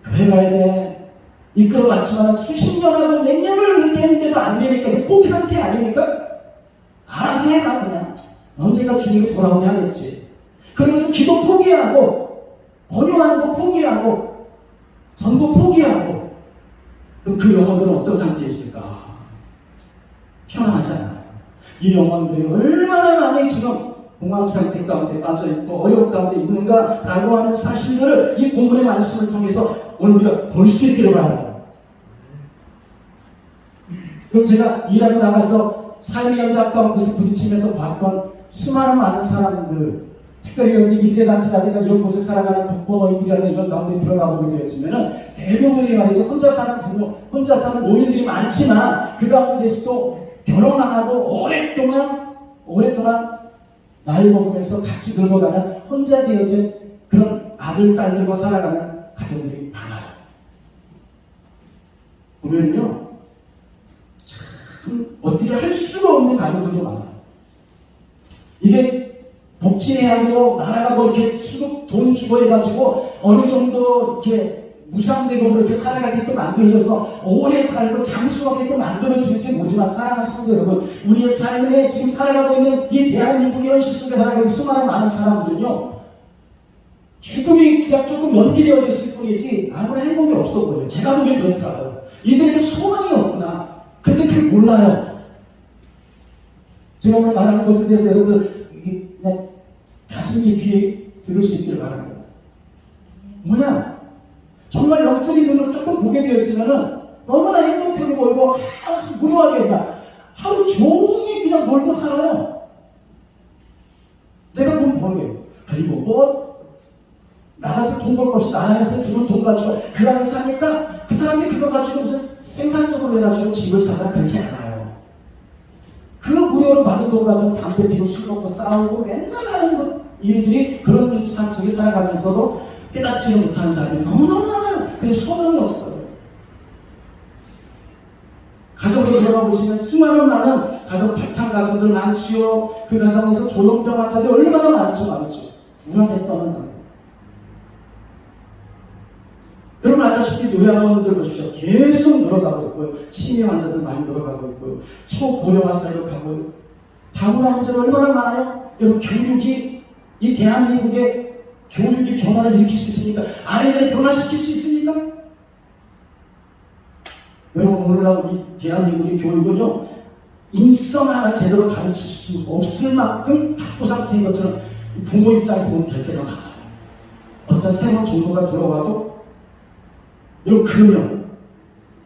교회 가야 돼. 이끌어갔지만 수십 년하고 몇 년을 이렇게 했는데도 안 되니까 이게 포기 상태 아닙니까? 알아서 해라 그냥. 언젠가 주님이 돌아오게 하겠지. 그러면서 기도 포기하고 권유하는 거 포기하고 전도 포기하고 그럼 그 영혼들은 어떤 상태에 있을까? 편안하잖아. 이 영혼들이 얼마나 많이 지금 공황 상태 가운데 빠져있고 어려움 가운데 있는가라고 하는 사실들을 이 본문의 말씀을 통해서 오늘 우리가 볼 수 있기를 바랍니다. 그럼 제가 일하고 나가서 삶의 현장 가운데서 부딪히면서 봤던 수많은 많은 사람들, 특별히 여기 일대단체라든가 이런 곳에 살아가는 독거노인들이라든가 이런 가운데 들어가 보게 되었으면 대부분이 말이죠. 혼자 사는 부모, 혼자 사는 노인들이 많지만 그 가운데서도 결혼 안 하고 오랫동안 나이 먹으면서 같이 늙어가는 혼자 되어진 그런 아들, 딸들과 살아가는 가정들이 많아요. 보면요, 참 어떻게 할 수가 없는 가정들도 많아요. 이게 복지해야 하고 나라가 뭐 이렇게 수급 돈 주고 해가지고 어느 정도 이렇게 무상대금으로 이렇게 살아가게끔 만들어서 오래 살고 장수하게끔 만들어주는지 모르지만 사랑하는 성도 여러분, 우리의 삶에 지금 살아가고 있는 이 대한민국의 현실 속에 살아가고 있는 수많은 많은 사람들은요, 죽음이 그냥 조금 연기되어져 있을 뿐이지 아무런 행복이 없어 보여요. 제가 보기엔 그렇더라고요. 이들에게 소망이 없구나. 근데 그걸 몰라요. 제가 오늘 말하는 것에 대해서 여러분들 그냥 가슴 깊이 들을 수 있기를 바랍니다. 뭐냐? 정말 영적인 눈으로 조금 보게 되었지만은 너무나 행복하게 보이고 무료하게 그냥 하루 종일 그냥 놀고 살아요. 내가 보면 보게. 그리고 뭐 나가서 돈 벌 거 없이 나가서 주는 돈 가지고 그 안에 사니까 그 사람들이 그거 가지고 무슨 생산적으로 해가지고 집을 사다 그렇지 않아요. 그 무료로 받은 돈 가지고 담배 피고 술 먹고 싸우고 맨날 하는 일들이 그런 삶 속에 살아가면서도 깨닫지를 못하는 사람들이 너무너무 많아요. 근데 소망이 없어요. 가정으로 들어가 보시면 수많은 많은 가정 바탕 가정들 많지요. 그 가정에서 조현병 환자들 얼마나 많죠. 불안에 떠는 거예요. 여러분 아시다시피 요양원들 보십시오. 계속 늘어가고 있고요. 치매 환자들 많이 늘어가고 있고요. 초고령화 사회로 가고 있고요. 다문화 문제가 얼마나 많아요? 여러분 교육이 이 대한민국의 교육이 변화를 일으킬 수 있습니까? 아이들을 변화시킬 수 있습니까? 여러분 오늘날 이 대한민국의 교육은요, 인성 하나 제대로 가르칠 수 없을 만큼 학부 상태인 것처럼 부모 입장에서는 될 때가 많아요. 어떤 새로운 정보가 들어와도 여러분 그러면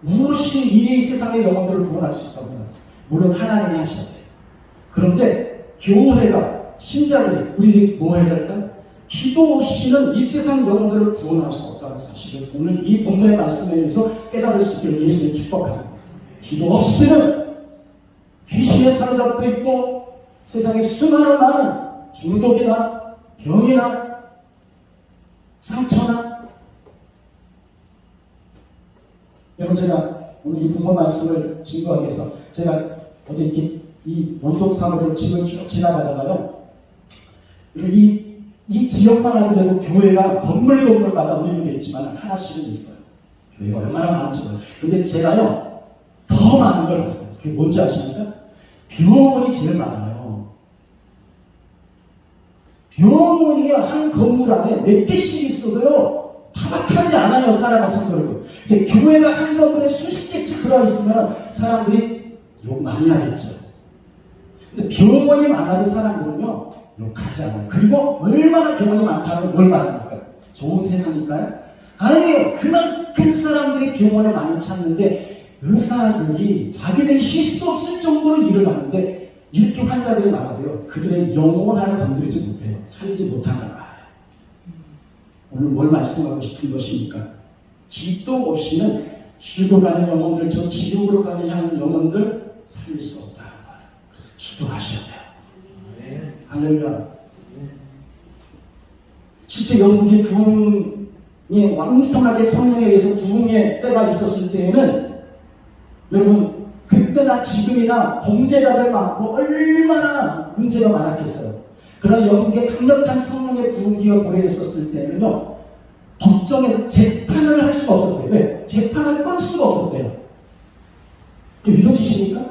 무엇이 이 세상의 영혼들을 구원할 수 있다고 생각해요? 물론 하나님이 하셔야 돼요. 그런데 교회가 신자들이 우리들이 뭐 해야 될까요? 기도 없이는 이 세상 영혼들을 구원할 수 없다는 사실을 오늘 이 본문의 말씀에 의해서 깨달을 수 있기를 예수님 축복합니다. 기도 없이는 귀신에 사로잡혀 있고 세상에 수많은 많은 중독이나 병이나 상처나 여러분 제가 오늘 이 본문 말씀을 증거하기 위해서 제가 어제 이렇게 이 원동 사무를 집을 쭉 지나가다가요, 이 지역만 하더라도 교회가 건물마다 운영되어 있지만 하나씩은 있어요. 교회가 얼마나 많은지 몰라요. 근데 제가요 더 많은 걸 봤어요. 그게 뭔지 아십니까? 병원이 제일 많아요. 병원이 한 건물 안에 몇 개씩 있어도요 타박하지 않아요. 사람의 성도를. 교회가 한 건물에 수십 개씩 들어있으면 사람들이 욕 많이 하겠죠. 근데 병원이 많아도 사람들은요 욕하지 않아요. 그리고 얼마나 병원이 많다면 뭘 말합니까? 좋은 세상일까요? 아니에요. 그만큼 사람들이 병원을 많이 찾는데 의사들이 자기들이 쉴 수 없을 정도로 일을 하는데 이렇게 환자들이 많아도요 그들의 영혼 하나 건드리지 못해요. 살리지 못한다는 거예요. 오늘 뭘 말씀하고 싶은 것입니까? 기도 없이는 죽어가는 영혼들, 저 지옥으로 가는 향하는 영혼들 살릴 수 없다는 거예요. 그래서 기도하셔야 돼요. 할렐루야. 실제 영국의 부흥이 왕성하게 성령에 의해서 부흥의 때가 있었을 때에는 여러분 그때나 지금이나 범죄자들 많고 얼마나 문제가 많았겠어요. 그러나 영국의 강력한 성령의 부흥기가 보내졌을 때는요, 법정에서 재판을 할 수가 없었대요. 왜? 재판을 건 수가 없었대요. 믿어지십니까?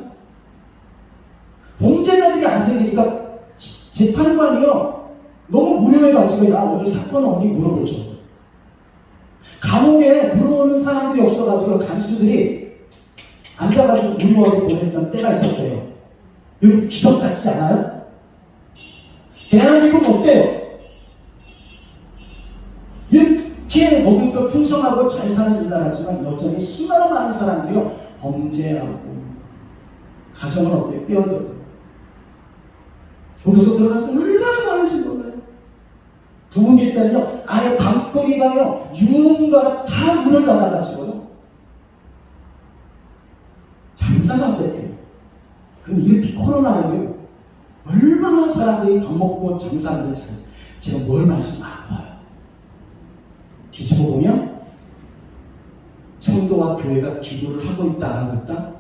범죄자들이 안 생기니까 재판관이요 너무 무료해가지고 야 오늘 사건 없니 물어볼 정도. 감옥에 들어오는 사람들이 없어가지고 간수들이 앉아가지고 무료하게 보냈던 때가 있었대요. 여러분 기적 같지 않아요? 대한민국 어때요? 이렇게 먹을 것 풍성하고 잘 사는 이 나라지만 여전히 수많은 많은 사람들이요 범죄하고 가정은 어때요? 빼어져서 교도소 들어가서 얼마나 많은지 몰라요. 부흥기 때는요 아예 밤거리가요 유흥가가 다 문을 닫아가지고요 장사가 안 됐대요. 그럼 이렇게 코로나에요 얼마나 사람들이 밥 먹고 장사하는지 제가 뭘 말씀 안 봐요. 뒤집어 보면 성도와 교회가 기도를 하고 있다 안 하고 있다?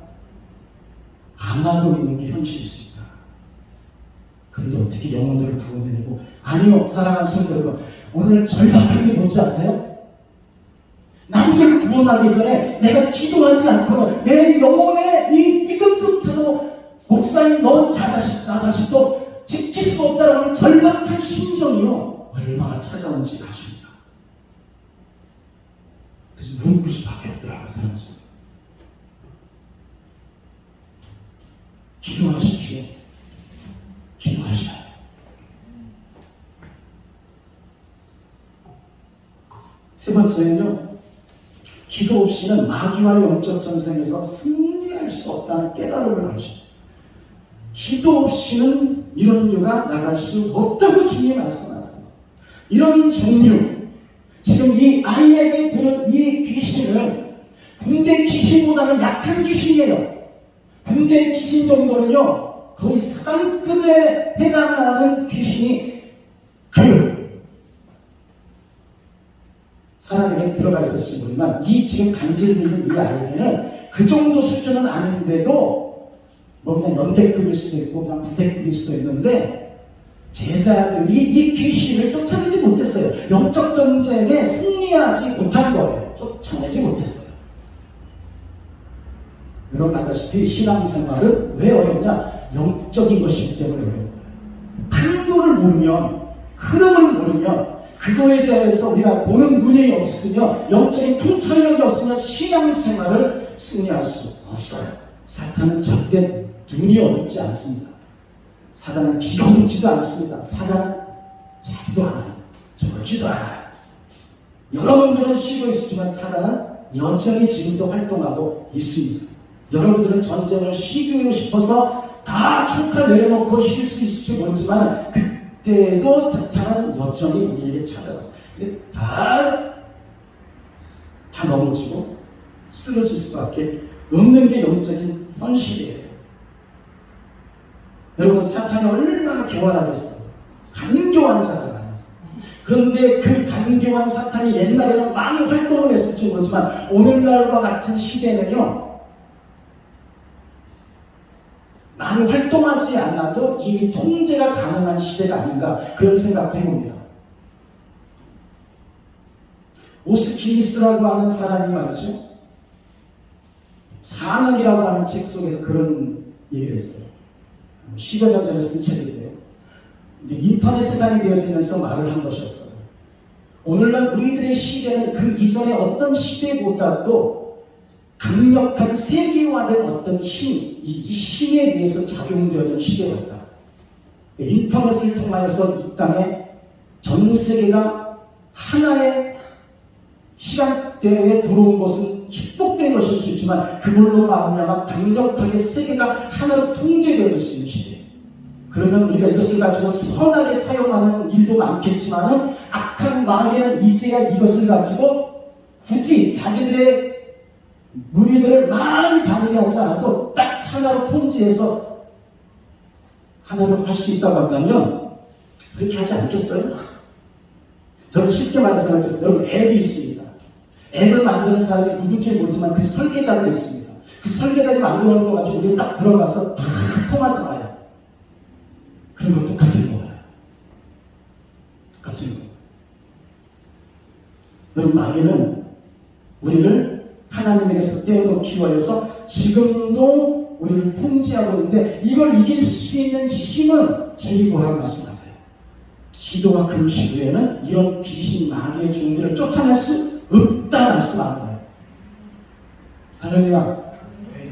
안 하고 있는 게 현실일 수 있다. 그런데 어떻게 영혼들을 구원해내고 아니요 사랑하는 성도 여러분 오늘 절박한 게 뭔지 아세요? 남들을 구원하기 전에 내가 기도하지 않고는 내 영혼의 이 믿음조차도 목사님 너 나 자식도 지킬 수 없다라는 절박한 심정이요 얼마나 찾아오는지 아십니까? 그래서 무릎 꿇을 수밖에 없더라고요. 사람들 기도하십시오. 기도하셔야 돼요. 세 번째는요 기도 없이는 마귀와 영적 전쟁에서 승리할 수 없다는 깨달음을 가지고 기도 없이는 이런 유가 나갈 수 없다고 주님이 말씀하세요. 이런 종류 지금 이 아이에게 들은 이 귀신은 군대 귀신보다는 약한 귀신이에요. 군대 귀신 정도는요 거의 사단급에 해당하는 귀신이 그 사람에게 들어가 있었을지 모르지만 이 지금 간질들은 이 아이에게는 그 정도 수준은 아닌데도 뭐 그냥 연대급일 수도 있고 그냥 부대급일 수도 있는데 제자들이 이 귀신을 쫓아내지 못했어요. 영적 전쟁에 승리하지 못한 거예요. 쫓아내지 못했어요. 여러분 아다시피 신앙생활은 왜 어렵냐? 영적인 것이기 때문에 어려운 거예요. 판도를 모르면 흐름을 모르면 그거에 대해서 우리가 보는 눈이 없으며 영적인 통찰력이 없으면 신앙생활을 승리할 수 없어요. 사탄은 절대 눈이 어둡지 않습니다. 사단은 귀가 어둡지도 않습니다. 사단은 자지도 않아요. 졸지도 않아요. 여러분들은 쉬고 있었지만 사단은 여전히 지금도 활동하고 있습니다. 여러분들은 전쟁을 쉬고 싶어서 다 총칼 내려놓고 쉴 수 있을지 모르지만 그때도 사탄은 여전히 우리에게 찾아왔어요. 다 넘어지고 쓰러질 수밖에 없는 게 영적인 현실이에요. 여러분 사탄이 얼마나 교활하겠어요. 간교한 자잖아요. 그런데 그 간교한 사탄이 옛날에는 많이 활동을 했을지 모르지만 오늘날과 같은 시대는요 많이 활동하지 않아도 이미 통제가 가능한 시대가 아닌가 그런 생각도 해봅니다. 오스킬리스라고 하는 사람이 말이죠. 사명이라고 하는 책 속에서 그런 얘기를 했어요. 10여 년 전에 쓴 책인데요. 인터넷 세상이 되어지면서 말을 한 것이었어요. 오늘날 우리들의 시대는 그 이전의 어떤 시대보다도 강력한 세계화된 어떤 힘, 이 힘에 의해서 작용되어진 시대였다. 인터넷을 통하여서 이 땅에 전 세계가 하나의 시간대에 들어온 것은 축복된 것일 수 있지만 그걸로 말미암아 강력하게 세계가 하나로 통제되어질 수 있는 시대. 그러면 우리가 이것을 가지고 선하게 사용하는 일도 많겠지만은 악한 마귀는 이제야 이것을 가지고 굳이 자기들의 무리들을 많이 다니게 하지 않아도 딱 하나로 통제해서 하나로 할 수 있다고 한다면 그렇게 하지 않겠어요? 저는 쉽게 말해서 여러분 앱이 있습니다. 앱을 만드는 사람이 누군지 모르지만 그 설계자들이 있습니다. 그 설계자들이 만들어 놓은 거 가지고 우리가 딱 들어가서 다 통하잖아요. 그런 거 똑같은 거예요. 똑같은 거예요. 여러분 마귀는 우리를 하나님에게서 떼어놓기 위해서 지금도 우리를 통제하고 있는데 이걸 이길 수 있는 힘은 주님 뭐라고 말씀하세요? 기도와 금식 외에는 이런 귀신 마귀의 종들을 쫓아낼 수 없다 말씀하는 거예요. 할렐루야.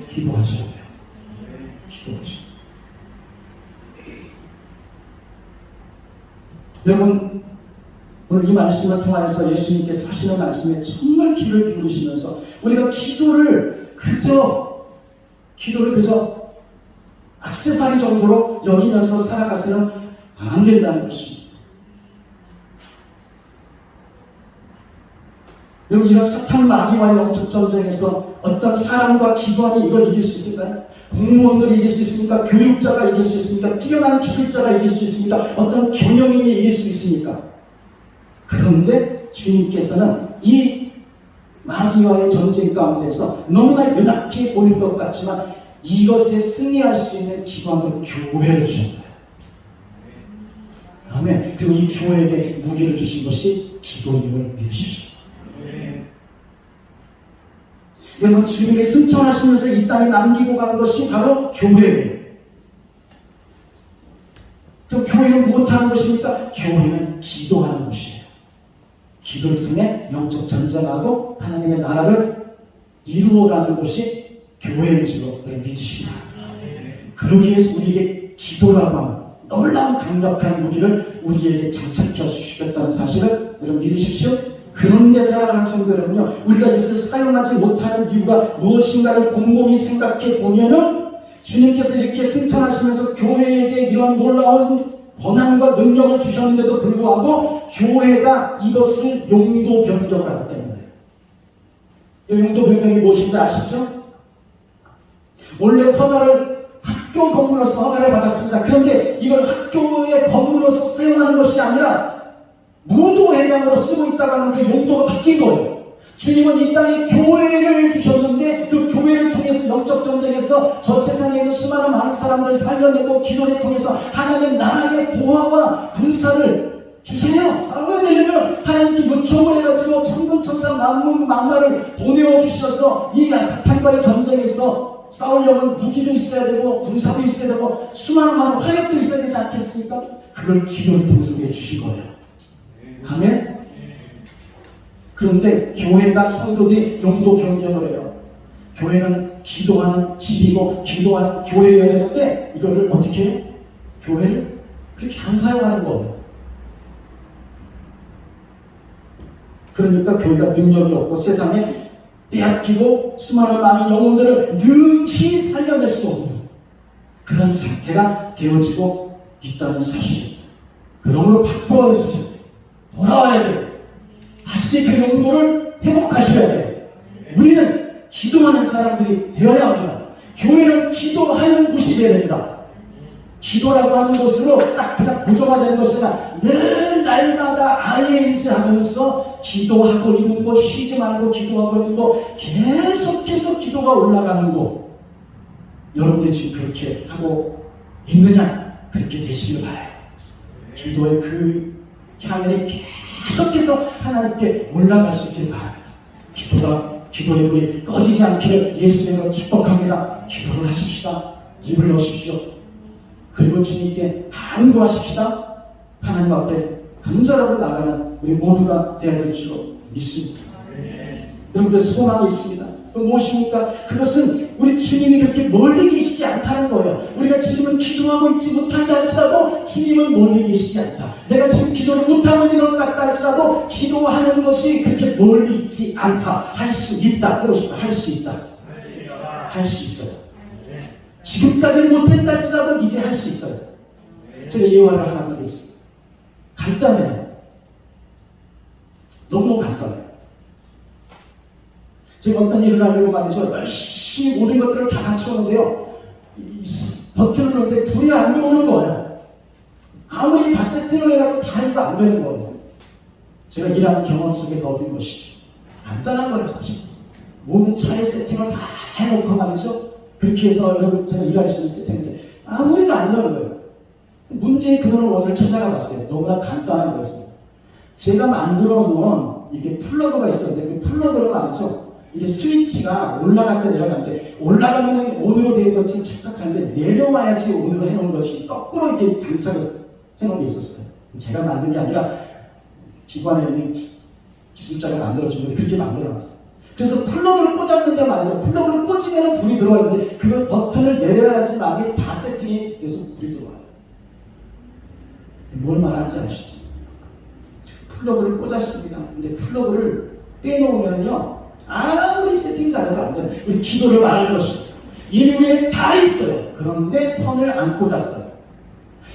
기도하셔야 돼요. 기도하셔야 돼요. 여러분 오늘 이 말씀을 통해서 예수님께서 하시는 말씀에 정말 귀를 기울이시면서 우리가 기도를 그저 액세서리 정도로 여기면서 살아가서는 안 된다는 것입니다. 여러분 이런 사탄 마귀와의 영적 전쟁에서 어떤 사람과 기관이 이걸 이길 수 있을까요? 공무원들이 이길 수 있습니까? 교육자가 이길 수 있습니까? 뛰어난 기술자가 이길 수 있습니까? 어떤 경영인이 이길 수 있습니까? 그런데 주님께서는 이 마귀와의 전쟁 가운데서 너무나 연약해 보일 것 같지만 이것에 승리할 수 있는 기관으로 교회를 주셨어요. 아멘. 그리고 이 교회에게 무기를 주신 것이 기도임을 믿으십시오. 여러분 주님이 승천하시면서 이 땅에 남기고 간 것이 바로 교회예요. 그럼 교회는 무엇하는 것입니까? 교회는 기도하는 것이에요. 기도를 통해 영적 전쟁하고 하나님의 나라를 이루어가는 것이 교회인 줄로 믿으시기 바랍니다. 그러기 위해서 우리에게 기도라고 하는 놀라운 강력한 무기를 우리에게 장착해 주시겠다는 사실을 여러분 믿으십시오. 그런데 살아가는 성도들은요, 우리가 이것을 사용하지 못하는 이유가 무엇인가를 곰곰이 생각해 보면은 주님께서 이렇게 승천하시면서 교회에게 이런 놀라운 권한과 능력을 주셨는데도 불구하고 교회가 이것을 용도 변경을 하기 때문에 용도 변경이 무엇인지 아시죠? 원래 허가를 학교 건물로서 허가를 받았습니다. 그런데 이걸 학교의 건물로서 사용하는 것이 아니라 무도회장으로 쓰고 있다고 하는 그 용도가 바뀐 거예요. 주님은 이 땅에 교회를 주셨는데 그 교회를 통해서 영적 전쟁에서 저 세상에 있는 수많은 많은 사람들을 살려내고 기도를 통해서 하나님 나라의 보화와 군사를 주세요. 싸워야 되려면 하나님께 요청을 해가지고 천군천사 만문 만마를 보내어 주셔서 이 사탄과의 전쟁에서 싸우려면 무기도 있어야 되고 군사도 있어야 되고 수많은 많은 화력도 있어야 되지 않겠습니까? 그걸 기도를 통해서 해주신 거예요. 아멘? 그런데 교회가 성도들이 용도 변경을 해요. 교회는 기도하는 집이고 기도하는 교회여야 되는데 이거를 어떻게 해요? 교회를 그렇게 안 사용하는 거예요. 그러니까 교회가 능력이 없고 세상에 빼앗기고 수많은 많은 영혼들을 능히 살려낼 수 없는 그런 상태가 되어지고 있다는 사실입니다. 그러므로 바꾸어 주셔야 돼요. 돌아와야 돼요. 다시 그 용도를 회복하셔야 돼요. 우리는 기도하는 사람들이 되어야 합니다. 교회는 기도하는 곳이 되어야 됩니다. 기도라고 하는 곳으로 딱 그냥 고정화되는 것이 아니라 늘 날마다 ING 하면서 기도하고 있는 거, 쉬지 말고 기도하고 있는 거, 계속해서 기도가 올라가는 거. 여러분들 지금 그렇게 하고 있느냐? 그렇게 되시길 바라요. 기도의 그 향연이 계속해서 하나님께 올라갈 수 있길 바랍니다. 기도의 불이 꺼지지 않기를 예수님으로 축복합니다. 기도를 하십시다. 입을 여십시오. 그리고 주님께 간구하십시다. 하나님 앞에 간절하고 나가는 우리 모두가 되어야 될 줄로 믿습니다. 여러분들 소망이 있습니다. 그 무엇입니까? 그것은 우리 주님이 그렇게 멀리 계시지 않다는 거예요. 우리가 지금은 기도하고 있지 못한다 할지라도 주님은 멀리 계시지 않다. 내가 지금 기도를 못하고 있는 것 같다 할지라도 기도하는 것이 그렇게 멀리 있지 않다. 할 수 있다. 그러십니다. 할 수 있다. 할 수 있어요. 지금까지는 못했다 할지라도 이제 할 수 있어요. 제가 예화를 하나 드리겠습니다. 간단해요. 너무 간단해요. 제가 어떤 일을 하려고 말이죠. 열심히 모든 것들을 다 갖추었는데요. 버튼을 누르는데 불이 안 들어오는 거예요. 아무리 다 세팅을 해가지고 다 해도 안 되는 거예요. 제가 일하는 경험 속에서 얻은 것이죠. 간단한 거예요, 사실. 모든 차의 세팅을 다 해놓고 말이죠. 그렇게 해서 여러분 제가 일할 수 있을 텐데 아무리도 안 되는 거예요. 문제의 근원을 오늘 찾아가 봤어요. 너무나 간단한 거였어요. 제가 만들어 놓은 이게 플러그가 있었는데 그 플러그를 말이죠. 이게 스위치가 올라갈 때 내려갈 때 올라가면 온으로 되어 있던지 착각하는데 내려와야지 온으로 해놓은 것이 거꾸로 이렇게 장착을 해놓은 게 있었어요. 제가 만든 게 아니라 기관에 있는 기술자가 만들어준 건데 그렇게 만들어놨어요. 그래서 플러그를 꽂았는데 말이죠. 플러그를 꽂으면 불이 들어가는데 그걸 버튼을 내려야지 막이 다 세팅이 돼서 불이 들어와요. 뭘 말하는지 아시죠? 플러그를 꽂았습니다. 근데 플러그를 빼놓으면요. 아무리 세팅 잘해도 안 돼요. 우리 기도를 말하는 것입니다. 이미 우리에 다 있어요. 그런데 선을 안 꽂았어요.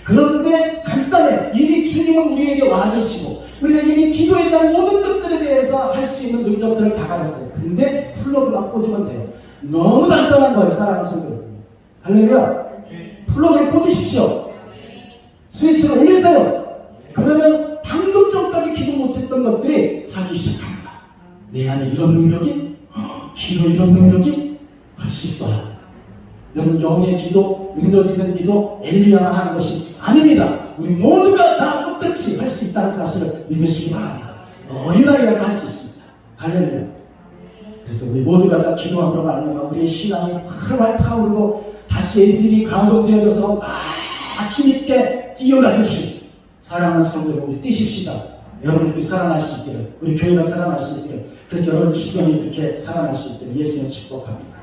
그런데 간단해. 이미 주님은 우리에게 와 계시고 우리가 이미 기도에 대한 모든 것들에 대해서 할 수 있는 능력들을 다 가졌어요. 근데 플러그만 꽂으면 돼요. 너무 간단한 거예요. 사랑하는 성도. 할렐루야. 플러그를 꽂으십시오. 스위치를 올리세요. 그러면 방금 전까지 기도 못했던 것들이 하기 시작합니다. 내 안에 이런 능력이, 기도 이런 능력이 할 수 있어요. 여러분 영의 기도, 능력 있는 기도, 엘리야만 하는 것이 아닙니다. 우리 모두가 다 똑같이 할 수 있다는 사실을 믿으시기 바랍니다. 어린아이라도 할 수 있습니다. 할렐루야. 그래서 우리 모두가 다 기도함으로 말미암아 우리의 신앙이 활활 타오르고 다시 엔진이 가동되어져서 막 힘있게 뛰어나듯이 사랑하는 성도들 우리 뛰십시다. 여러분이 살아날 수 있기를, 우리 교회가 살아날 수 있기를, 그래서 여러분 주변이 이렇게 살아날 수 있기를 예수님 축복합니다.